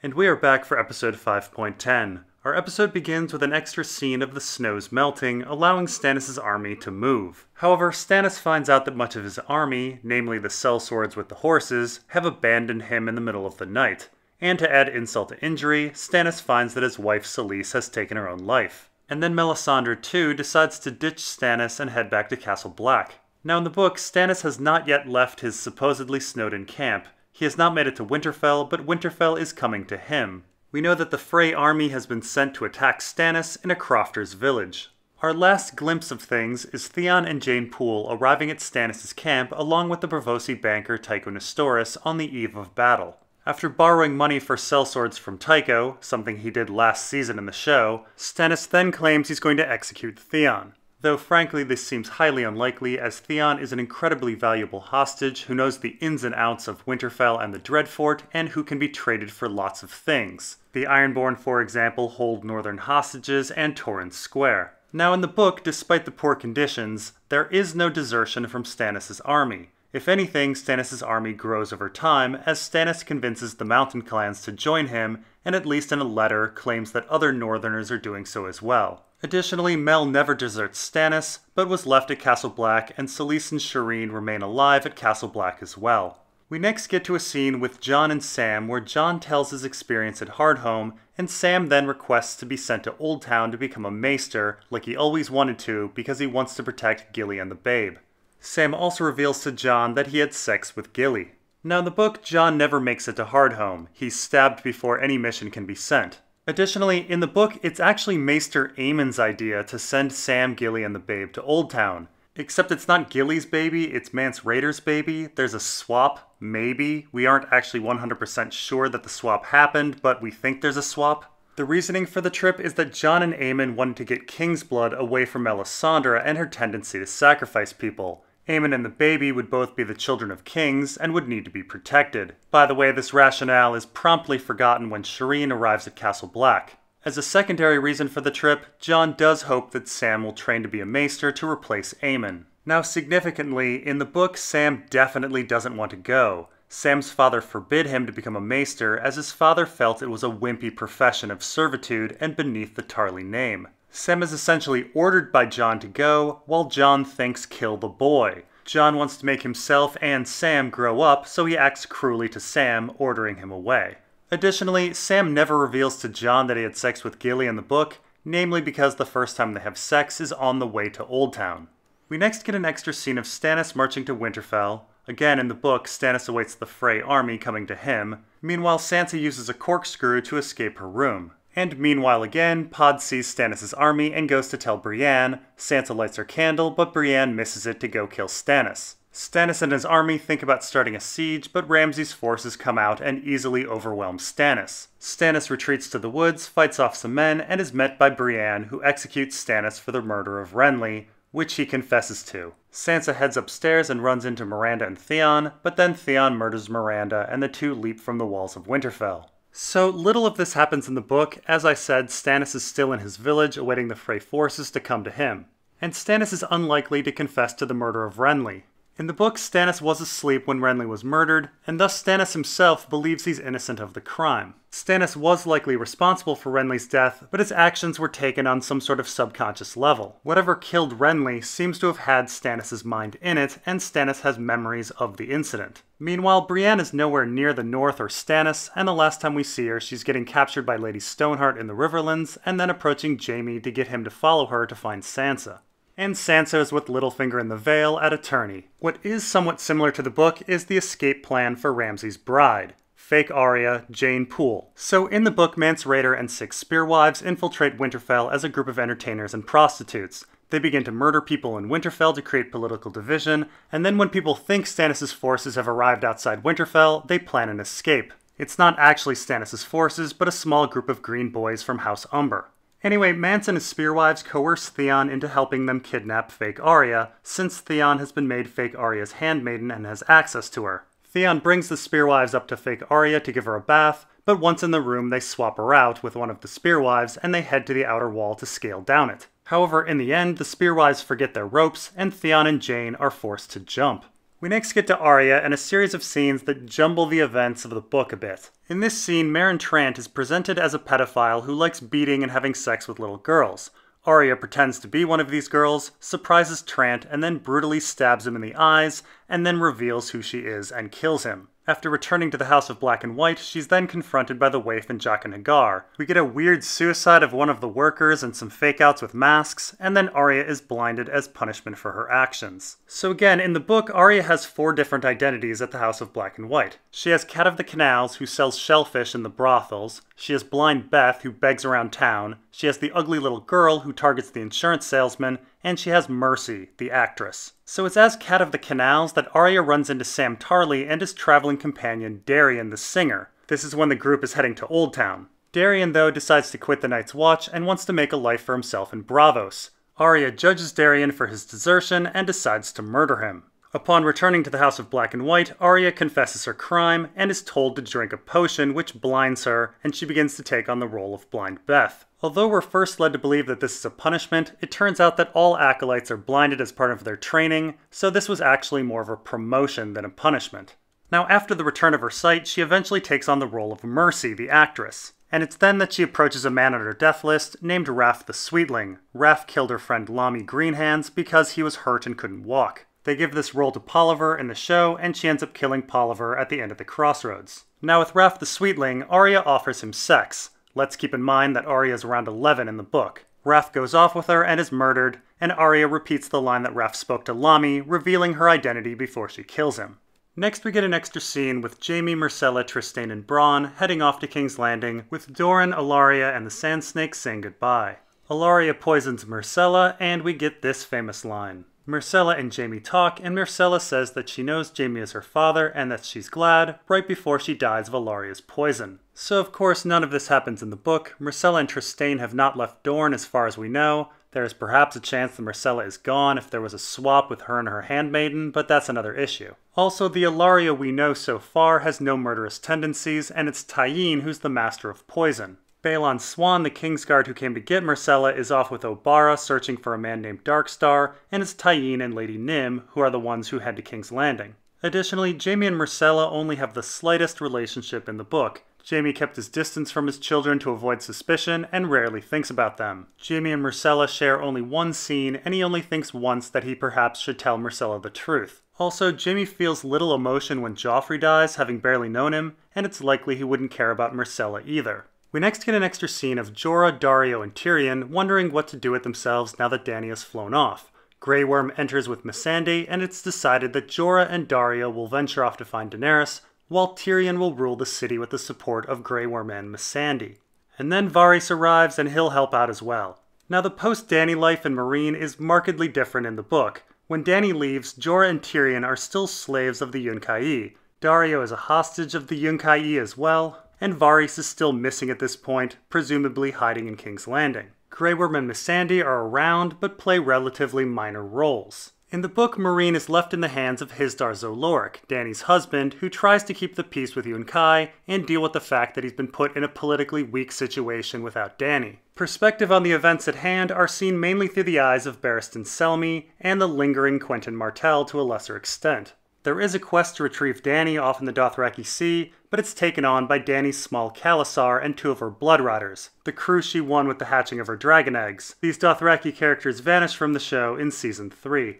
And we are back for episode 5.10. Our episode begins with an extra scene of the snows melting, allowing Stannis' army to move. However, Stannis finds out that much of his army, namely the sellswords with the horses, have abandoned him in the middle of the night. And to add insult to injury, Stannis finds that his wife Selyse has taken her own life. And then Melisandre too decides to ditch Stannis and head back to Castle Black. Now in the book, Stannis has not yet left his supposedly snowed-in camp. He has not made it to Winterfell, but Winterfell is coming to him. We know that the Frey army has been sent to attack Stannis in a crofter's village. Our last glimpse of things is Theon and Jane Poole arriving at Stannis' camp along with the Braavosi banker Tycho Nestoris on the eve of battle. After borrowing money for sellswords from Tycho, something he did last season in the show, Stannis then claims he's going to execute Theon. Though frankly this seems highly unlikely, as Theon is an incredibly valuable hostage who knows the ins and outs of Winterfell and the Dreadfort, and who can be traded for lots of things. The Ironborn, for example, hold northern hostages and Torrhen's Square. Now in the book, despite the poor conditions, there is no desertion from Stannis' army. If anything, Stannis' army grows over time, as Stannis convinces the mountain clans to join him, and at least in a letter claims that other northerners are doing so as well. Additionally, Mel never deserts Stannis, but was left at Castle Black, and Selyse and Shireen remain alive at Castle Black as well. We next get to a scene with Jon and Sam where Jon tells his experience at Hardhome, and Sam then requests to be sent to Old Town to become a maester, like he always wanted to because he wants to protect Gilly and the babe. Sam also reveals to Jon that he had sex with Gilly. Now in the book, Jon never makes it to Hardhome. He's stabbed before any mission can be sent. Additionally, in the book, it's actually Maester Aemon's idea to send Sam, Gilly, and the babe to Old Town. Except it's not Gilly's baby, it's Mance Rayder's baby. There's a swap, maybe. We aren't actually 100% sure that the swap happened, but we think there's a swap. The reasoning for the trip is that Jon and Aemon wanted to get King's blood away from Melisandre and her tendency to sacrifice people. Aemon and the baby would both be the children of kings and would need to be protected. By the way, this rationale is promptly forgotten when Shireen arrives at Castle Black. As a secondary reason for the trip, Jon does hope that Sam will train to be a maester to replace Aemon. Now significantly, in the book, Sam definitely doesn't want to go. Sam's father forbid him to become a maester as his father felt it was a wimpy profession of servitude and beneath the Tarly name. Sam is essentially ordered by Jon to go, while Jon thinks kill the boy. Jon wants to make himself and Sam grow up, so he acts cruelly to Sam, ordering him away. Additionally, Sam never reveals to Jon that he had sex with Gilly in the book, namely because the first time they have sex is on the way to Old Town. We next get an extra scene of Stannis marching to Winterfell. Again, in the book, Stannis awaits the Frey army coming to him. Meanwhile, Sansa uses a corkscrew to escape her room. And meanwhile again, Pod sees Stannis' army and goes to tell Brienne. Sansa lights her candle, but Brienne misses it to go kill Stannis. Stannis and his army think about starting a siege, but Ramsay's forces come out and easily overwhelm Stannis. Stannis retreats to the woods, fights off some men, and is met by Brienne, who executes Stannis for the murder of Renly, which he confesses to. Sansa heads upstairs and runs into Miranda and Theon, but then Theon murders Miranda and the two leap from the walls of Winterfell. So little of this happens in the book. As I said, Stannis is still in his village awaiting the Frey forces to come to him. And Stannis is unlikely to confess to the murder of Renly. In the book, Stannis was asleep when Renly was murdered, and thus Stannis himself believes he's innocent of the crime. Stannis was likely responsible for Renly's death, but his actions were taken on some sort of subconscious level. Whatever killed Renly seems to have had Stannis' mind in it, and Stannis has memories of the incident. Meanwhile, Brienne is nowhere near the north or Stannis, and the last time we see her, she's getting captured by Lady Stoneheart in the Riverlands, and then approaching Jaime to get him to follow her to find Sansa. And Sansa is with Littlefinger in the Vale at a tourney. What is somewhat similar to the book is the escape plan for Ramsay's bride, fake Arya, Jane Poole. So in the book, Mance Rayder and 6 spearwives infiltrate Winterfell as a group of entertainers and prostitutes. They begin to murder people in Winterfell to create political division, and then when people think Stannis' forces have arrived outside Winterfell, they plan an escape. It's not actually Stannis' forces, but a small group of green boys from House Umber. Anyway, Mance and his spearwives coerce Theon into helping them kidnap fake Arya, since Theon has been made fake Arya's handmaiden and has access to her. Theon brings the spearwives up to fake Arya to give her a bath, but once in the room they swap her out with one of the spearwives and they head to the outer wall to scale down it. However, in the end, the spearwives forget their ropes and Theon and Jane are forced to jump. We next get to Arya and a series of scenes that jumble the events of the book a bit. In this scene, Meryn Trant is presented as a pedophile who likes beating and having sex with little girls. Arya pretends to be one of these girls, surprises Trant, and then brutally stabs him in the eyes, and then reveals who she is and kills him. After returning to the House of Black and White, she's then confronted by the waif and Jaqen H'ghar. We get a weird suicide of one of the workers and some fake-outs with masks, and then Arya is blinded as punishment for her actions. So again, in the book, Arya has 4 different identities at the House of Black and White. She has Cat of the Canals, who sells shellfish in the brothels. She has Blind Beth, who begs around town. She has the ugly little girl, who targets the insurance salesman. And she has Mercy, the actress. So it's as Cat of the Canals that Arya runs into Sam Tarly and his traveling companion Darien the singer. This is when the group is heading to Old Town. Darien, though, decides to quit the Night's Watch and wants to make a life for himself in Braavos. Arya judges Darien for his desertion and decides to murder him. Upon returning to the House of Black and White, Arya confesses her crime and is told to drink a potion which blinds her, and she begins to take on the role of Blind Beth. Although we're first led to believe that this is a punishment, it turns out that all acolytes are blinded as part of their training, so this was actually more of a promotion than a punishment. Now, after the return of her sight, she eventually takes on the role of Mercy, the actress. And it's then that she approaches a man on her death list named Raff the Sweetling. Raff killed her friend Lamy Greenhands because he was hurt and couldn't walk. They give this role to Polliver in the show, and she ends up killing Polliver at the end of the crossroads. Now with Raff the Sweetling, Arya offers him sex. Let's keep in mind that Arya is around 11 in the book. Raff goes off with her and is murdered, and Arya repeats the line that Raff spoke to Lamy, revealing her identity before she kills him. Next we get an extra scene with Jaime, Myrcella, Trystane, and Bronn heading off to King's Landing, with Doran, Ellaria, and the Sand Snake saying goodbye. Ellaria poisons Myrcella, and we get this famous line. Myrcella and Jaime talk, and Myrcella says that she knows Jaime is her father and that she's glad, right before she dies of Ellaria's poison. So of course none of this happens in the book. Myrcella and Trystane have not left Dorne as far as we know. There is perhaps a chance that Myrcella is gone if there was a swap with her and her handmaiden, but that's another issue. Also, the Ellaria we know so far has no murderous tendencies, and it's Tyene who's the master of poison. Balon Swan, the Kingsguard who came to get Myrcella, is off with Obara searching for a man named Darkstar, and it's Tyene and Lady Nym who are the ones who head to King's Landing. Additionally, Jaime and Myrcella only have the slightest relationship in the book. Jaime kept his distance from his children to avoid suspicion and rarely thinks about them. Jaime and Myrcella share only one scene, and he only thinks once that he perhaps should tell Myrcella the truth. Also, Jaime feels little emotion when Joffrey dies, having barely known him, and it's likely he wouldn't care about Myrcella either. We next get an extra scene of Jorah, Daario, and Tyrion wondering what to do with themselves now that Dany has flown off. Grey Worm enters with Missandei, and it's decided that Jorah and Daario will venture off to find Daenerys, while Tyrion will rule the city with the support of Grey Worm and Missandei. And then Varys arrives, and he'll help out as well. Now the post-Dany life in Meereen is markedly different in the book. When Dany leaves, Jorah and Tyrion are still slaves of the Yunkai. Daario is a hostage of the Yunkai as well, and Varys is still missing at this point, presumably hiding in King's Landing. Grey Worm and Missandei are around, but play relatively minor roles. In the book, Meereen is left in the hands of Hizdahr zo Loraq, Dany's husband, who tries to keep the peace with Yunkai and deal with the fact that he's been put in a politically weak situation without Dany. Perspective on the events at hand are seen mainly through the eyes of Barristan Selmy and the lingering Quentyn Martell to a lesser extent. There is a quest to retrieve Dany off in the Dothraki Sea, but it's taken on by Dany's small Khalasar and 2 of her Blood Riders, the crew she won with the hatching of her dragon eggs. These Dothraki characters vanish from the show in Season 3.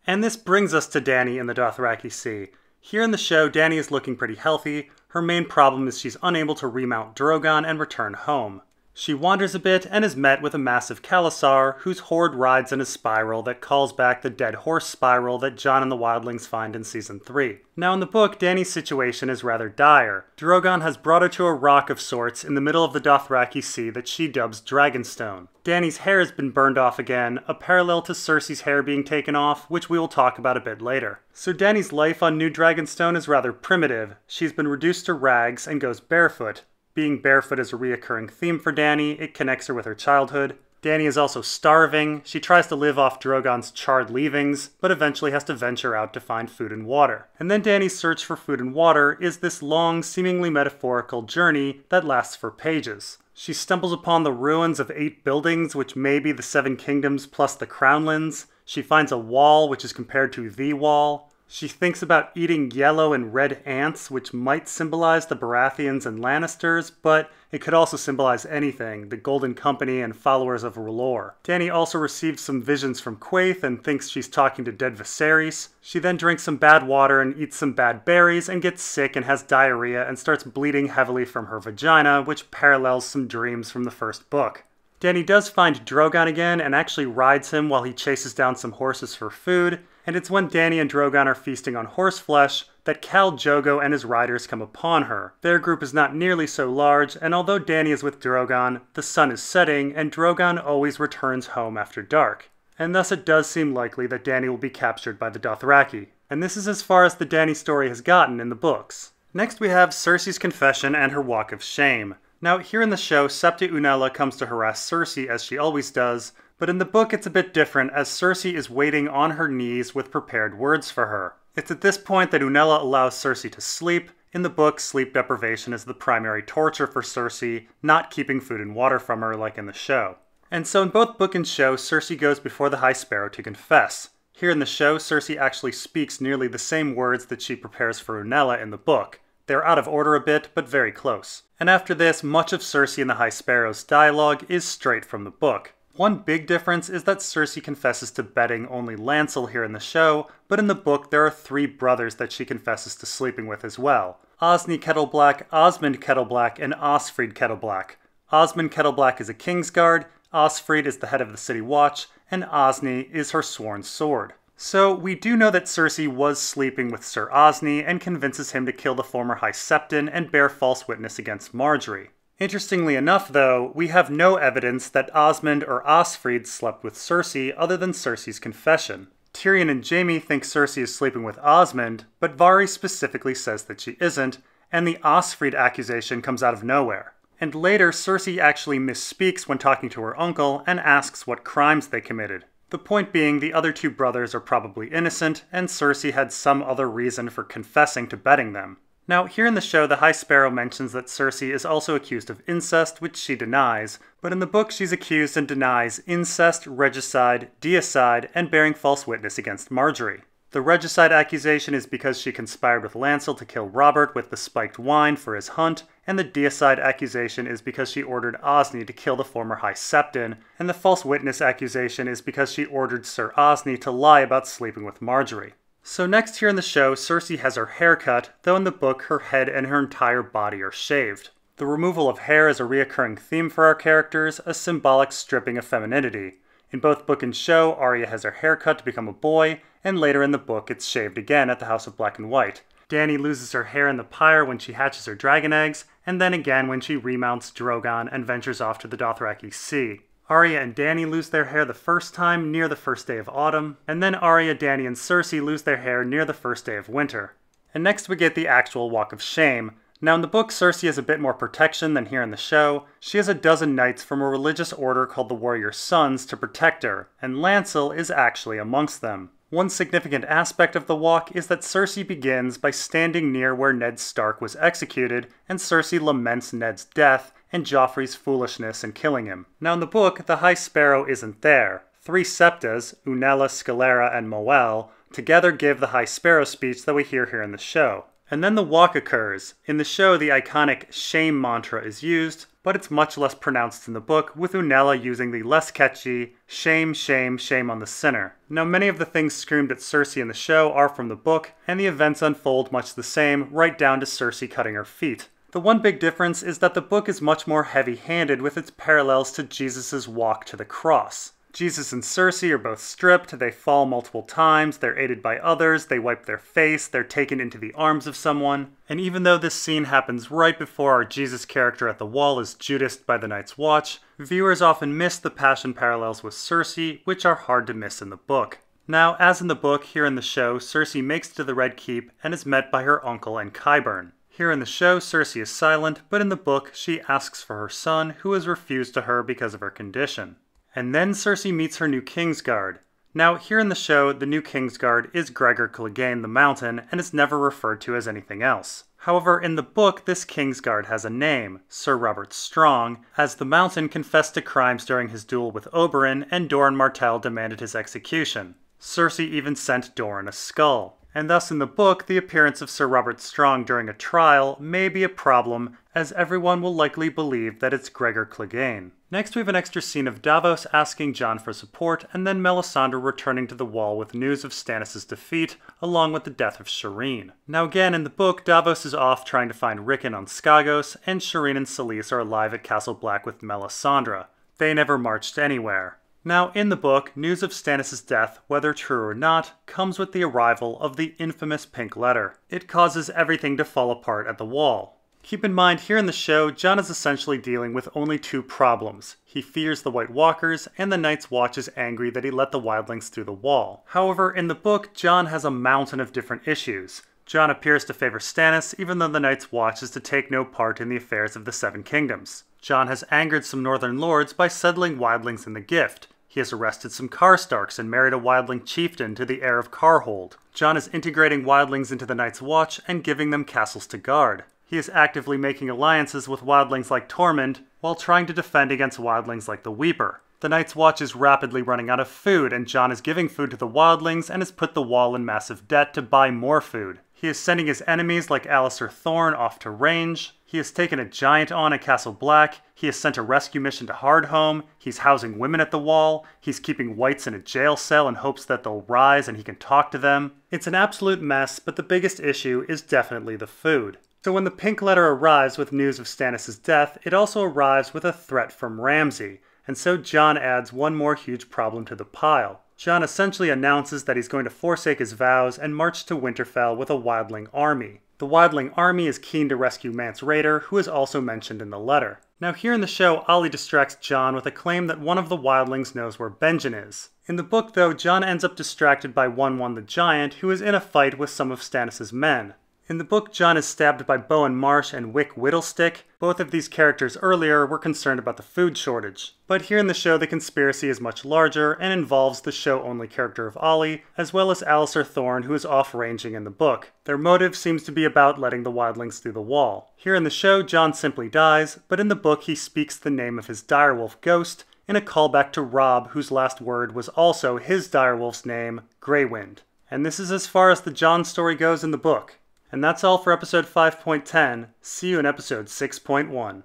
And this brings us to Dany in the Dothraki Sea. Here in the show, Dany is looking pretty healthy. Her main problem is she's unable to remount Drogon and return home. She wanders a bit and is met with a massive Khalasar, whose horde rides in a spiral that calls back the dead horse spiral that Jon and the Wildlings find in Season 3. Now in the book, Dany's situation is rather dire. Drogon has brought her to a rock of sorts in the middle of the Dothraki Sea that she dubs Dragonstone. Dany's hair has been burned off again, a parallel to Cersei's hair being taken off, which we will talk about a bit later. So Dany's life on New Dragonstone is rather primitive. She's been reduced to rags and goes barefoot. Being barefoot is a reoccurring theme for Dany. It connects her with her childhood. Dany is also starving. She tries to live off Drogon's charred leavings, but eventually has to venture out to find food and water. And then Dany's search for food and water is this long, seemingly metaphorical journey that lasts for pages. She stumbles upon the ruins of 8 buildings, which may be the 7 kingdoms plus the Crownlands. She finds a wall, which is compared to the Wall. She thinks about eating yellow and red ants, which might symbolize the Baratheons and Lannisters, but it could also symbolize anything, the Golden Company and followers of R'hllor. Dany also receives some visions from Quaithe and thinks she's talking to dead Viserys. She then drinks some bad water and eats some bad berries and gets sick and has diarrhea and starts bleeding heavily from her vagina, which parallels some dreams from the first book. Dany does find Drogon again and actually rides him while he chases down some horses for food, and it's when Dany and Drogon are feasting on horse flesh that Khal Drogo and his riders come upon her. Their group is not nearly so large, and although Dany is with Drogon, the sun is setting, and Drogon always returns home after dark. And thus it does seem likely that Dany will be captured by the Dothraki. And this is as far as the Dany story has gotten in the books. Next we have Cersei's confession and her walk of shame. Now, here in the show, Septa Unella comes to harass Cersei as she always does, but in the book it's a bit different as Cersei is waiting on her knees with prepared words for her. It's at this point that Unella allows Cersei to sleep. In the book, sleep deprivation is the primary torture for Cersei, not keeping food and water from her like in the show. And so in both book and show, Cersei goes before the High Sparrow to confess. Here in the show, Cersei actually speaks nearly the same words that she prepares for Unella in the book. They're out of order a bit, but very close. And after this, much of Cersei and the High Sparrow's dialogue is straight from the book. One big difference is that Cersei confesses to bedding only Lancel here in the show, but in the book there are 3 brothers that she confesses to sleeping with as well. Osney Kettleblack, Osmond Kettleblack, and Osfried Kettleblack. Osmond Kettleblack is a Kingsguard, Osfried is the head of the City Watch, and Osney is her sworn sword. So we do know that Cersei was sleeping with Ser Osney and convinces him to kill the former High Septon and bear false witness against Margaery. Interestingly enough, though, we have no evidence that Osmond or Osfried slept with Cersei other than Cersei's confession. Tyrion and Jaime think Cersei is sleeping with Osmond, but Varys specifically says that she isn't, and the Osfried accusation comes out of nowhere. And later, Cersei actually misspeaks when talking to her uncle and asks what crimes they committed. The point being, the other 2 brothers are probably innocent, and Cersei had some other reason for confessing to bedding them. Now, here in the show, the High Sparrow mentions that Cersei is also accused of incest, which she denies, but in the book she's accused and denies incest, regicide, deicide, and bearing false witness against Margaery. The regicide accusation is because she conspired with Lancel to kill Robert with the spiked wine for his hunt, and the deicide accusation is because she ordered Osney to kill the former High Septon, and the false witness accusation is because she ordered Ser Osney to lie about sleeping with Margaery. So next here in the show, Cersei has her hair cut, though in the book her head and her entire body are shaved. The removal of hair is a reoccurring theme for our characters, a symbolic stripping of femininity. In both book and show, Arya has her hair cut to become a boy, and later in the book it's shaved again at the House of Black and White. Dany loses her hair in the pyre when she hatches her dragon eggs, and then again when she remounts Drogon and ventures off to the Dothraki Sea. Arya and Dany lose their hair the first time near the first day of autumn, and then Arya, Dany, and Cersei lose their hair near the first day of winter. And next we get the actual Walk of Shame. Now in the book, Cersei has a bit more protection than here in the show. She has a dozen knights from a religious order called the Warrior Sons to protect her, and Lancel is actually amongst them. One significant aspect of the walk is that Cersei begins by standing near where Ned Stark was executed, and Cersei laments Ned's death and Joffrey's foolishness in killing him. Now in the book, the High Sparrow isn't there. 3 septas, Unella, Scalera, and Moel, together give the High Sparrow speech that we hear here in the show. And then the walk occurs. In the show, the iconic shame mantra is used, but it's much less pronounced in the book, with Unella using the less catchy shame, shame, shame on the sinner. Now many of the things screamed at Cersei in the show are from the book, and the events unfold much the same, right down to Cersei cutting her feet. The one big difference is that the book is much more heavy-handed with its parallels to Jesus' walk to the cross. Jesus and Cersei are both stripped, they fall multiple times, they're aided by others, they wipe their face, they're taken into the arms of someone. And even though this scene happens right before our Jesus character at the wall is Judased by the Night's Watch, viewers often miss the passion parallels with Cersei, which are hard to miss in the book. Now, as in the book, here in the show, Cersei makes it to the Red Keep and is met by her uncle and Qyburn. Here in the show, Cersei is silent, but in the book, she asks for her son, who is refused to her because of her condition. And then Cersei meets her new Kingsguard. Now, here in the show, the new Kingsguard is Gregor Clegane the Mountain and is never referred to as anything else. However, in the book, this Kingsguard has a name, Sir Robert Strong, as the Mountain confessed to crimes during his duel with Oberyn and Doran Martell demanded his execution. Cersei even sent Doran a skull. and thus in the book the appearance of Sir Robert Strong during a trial may be a problem, as everyone will likely believe that it's Gregor Clegane. Next we have an extra scene of Davos asking Jon for support, and then Melisandre returning to the Wall with news of Stannis' defeat, along with the death of Shireen. Now again, in the book, Davos is off trying to find Rickon on Skagos, and Shireen and Selyse are alive at Castle Black with Melisandre. They never marched anywhere. Now, in the book, news of Stannis' death, whether true or not, comes with the arrival of the infamous Pink Letter. It causes everything to fall apart at the Wall. Keep in mind, here in the show, Jon is essentially dealing with only two problems. He fears the White Walkers, and the Night's Watch is angry that he let the wildlings through the Wall. However, in the book, Jon has a mountain of different issues. Jon appears to favor Stannis, even though the Night's Watch is to take no part in the affairs of the Seven Kingdoms. Jon has angered some Northern lords by settling wildlings in the Gift. He has arrested some Karstarks and married a wildling chieftain to the heir of Karhold. Jon is integrating wildlings into the Night's Watch and giving them castles to guard. He is actively making alliances with wildlings like Tormund, while trying to defend against wildlings like the Weeper. The Night's Watch is rapidly running out of food, and Jon is giving food to the wildlings and has put the Wall in massive debt to buy more food. He is sending his enemies like Alliser Thorne off to range. He has taken a giant on at Castle Black. He has sent a rescue mission to Hardhome. He's housing women at the Wall. He's keeping whites in a jail cell in hopes that they'll rise and he can talk to them. It's an absolute mess, but the biggest issue is definitely the food. So when the Pink Letter arrives with news of Stannis' death, it also arrives with a threat from Ramsay, and so Jon adds one more huge problem to the pile. Jon essentially announces that he's going to forsake his vows and march to Winterfell with a wildling army. The wildling army is keen to rescue Mance Rayder, who is also mentioned in the letter. Now here in the show, Olly distracts Jon with a claim that one of the wildlings knows where Benjen is. In the book though, Jon ends up distracted by One the Giant, who is in a fight with some of Stannis' men. In the book, Jon is stabbed by Bowen Marsh and Wick Whittlestick. Both of these characters earlier were concerned about the food shortage. But here in the show, the conspiracy is much larger and involves the show-only character of Olly, as well as Alliser Thorne, who is off-ranging in the book. Their motive seems to be about letting the wildlings through the Wall. Here in the show, Jon simply dies, but in the book he speaks the name of his direwolf ghost, in a callback to Robb, whose last word was also his direwolf's name, Greywind. And this is as far as the Jon story goes in the book. And that's all for episode 5.10. See you in episode 6.1.